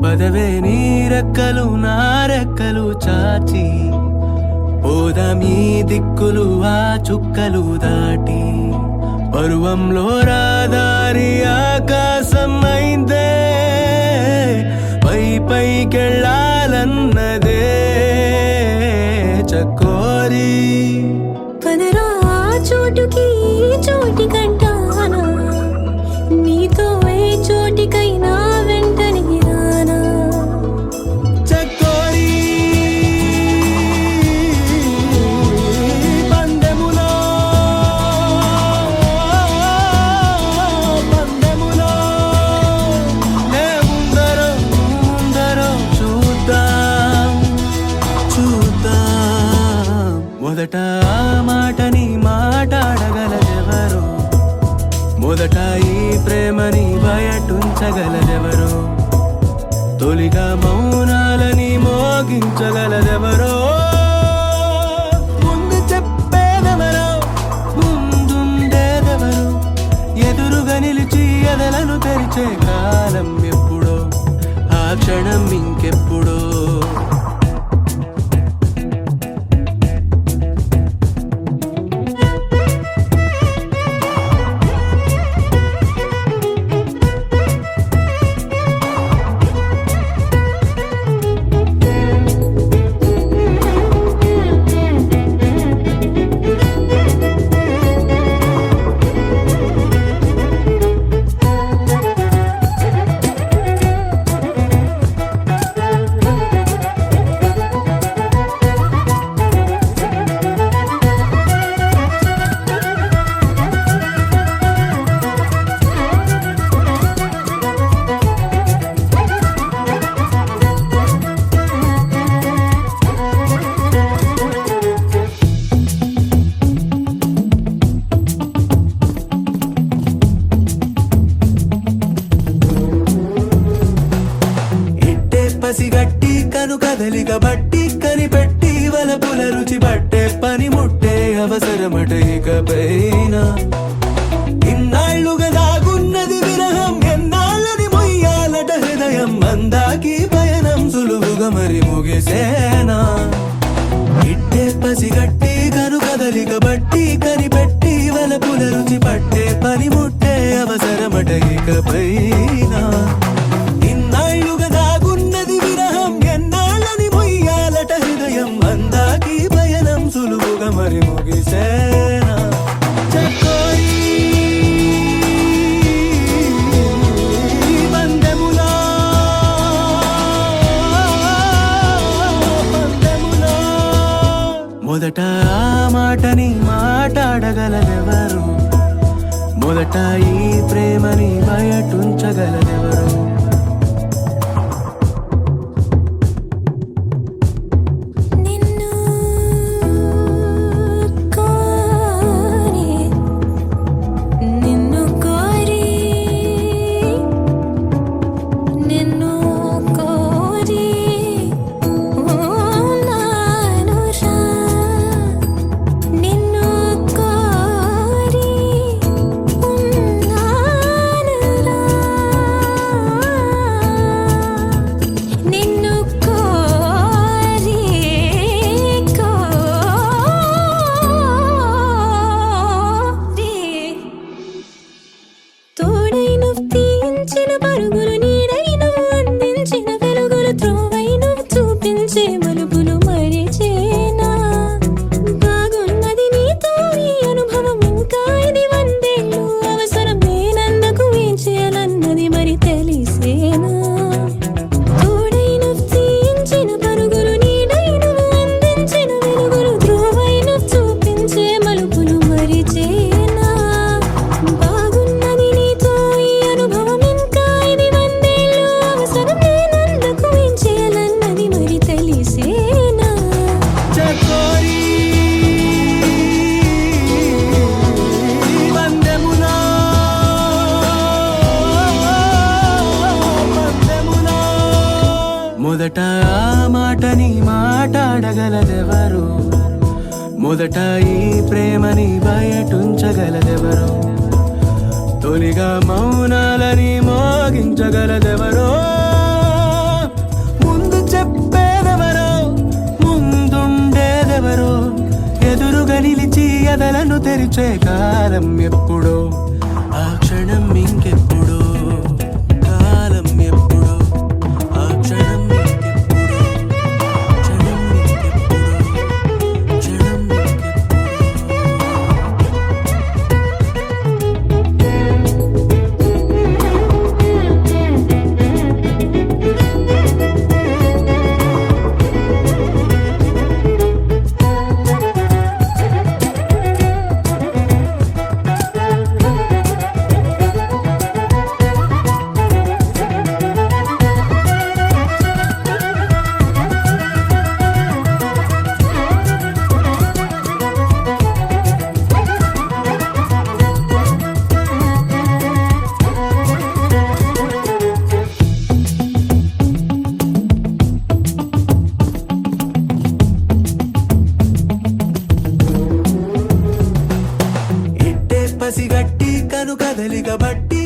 పదవే నీ రెక్కలు నా రెక్కలు చాచి పోదాం ఈ దిక్కులు ఆ చుక్కలు దాటి పరువంలో రాదారి ఆకాశం అయిందే పై పైకెళ్ళాలన్నదే చకోరి పదరా చోటుకి చోటి కంటానా నీతో ఏ చోటికైనా వెంటనే రానా చకోరి పందెములో ఏ ముందరో చూద్దాం మొదట ఆ మాటని మాట్లాడగలదెవరు మొదట ఈ ప్రేమని బయటుంచగలదెవరు తొలిగా మౌనాలని మోగించగలదెవరో ముందు చెప్పేదెవరో ముందుండేదెవరు ఎదురుగా నిలిచి ఎదలను తెరిచే కాలం ఎప్పుడో ఆ క్షణం ఇంకెప్పుడో పసిగట్టి కను కదలిక బట్టి కనిపెట్టి వలపుల రుచి పట్టే పని ముట్టే అవసరమట ఇకపైన ఇన్నాళ్లుగా దాగున్నది విరహం ఎన్నాళ్ళని మొయ్యాలట హృదయం అందాకి పయనం సులువుగా మరి ముగిసేనా ఇట్టే పసిగట్టి కను కదలిక బట్టి కనిపెట్టి వలపుల రుచి పట్టే పని ముట్టే అవసరమట ఇకపైన ఇన్నాళ్లుగా దాగున్నది విరహం ఎన్నాళ్ళని మొయ్యాలట హృదయం అందాకి పయనం సులువుగా మరి ముగిసేనా చకోరి పందెములో మొదట ఆ మాటని మాట్లాడగలదెవరు మొదట ఈ ప్రేమని బయటుంచగలదెవరు నిన్ను కోరి నిన్ను కోరి నిన్ను కోరి ఉన్నానురా నిన్ను కోరి ఉన్నానురా నిన్ను కోరి తోడై నువ్వు తీయించిన పరుగులు నీడై నువ్వు అందించిన వెలుగులు త్రోవై నువ్వు చూపించే మలుపులు మరిచేనా బాగున్నది నీతో ఈ అనుభవం ఇంకా ఇది వందేళ్ళు అవసరం నేనందుకు ఏం చేయాలన్నది మరి తెలిసేనా తోడై నువ్వు తీయించిన పరుగులు నీడై నువ్వు అందించిన వెలుగులు త్రోవై నువ్వు చూపించే మలుపులు మరిచేనా బాగున్నది నీతో ఈ అనుభవం ఇంకా ఇది వందేళ్ళు అవసరం నేనందుకు ఏం చేయాలన్నది మరి తెలిసేనా చకోరి పందెములో మొదట ఆ మాటని మాట్లాడగలదెవరు మొదట ఈ ప్రేమని బయటుంచగలదెవరు తొలిగా మౌనాలని మోగించగలదెవరో నిలిచి ఎదలను తెరిచే కాలం ఎప్పుడో, ఆ క్షణం ఇంకెప్పుడో, కాలం ఎప్పుడో, ఆ క్షణం ఇంకెప్పుడో, క్షణం ఇంకెప్పుడో, క్షణం ఇంకెప్పుడో. ఇట్టే పసిగట్టి కను కదలిక బట్టి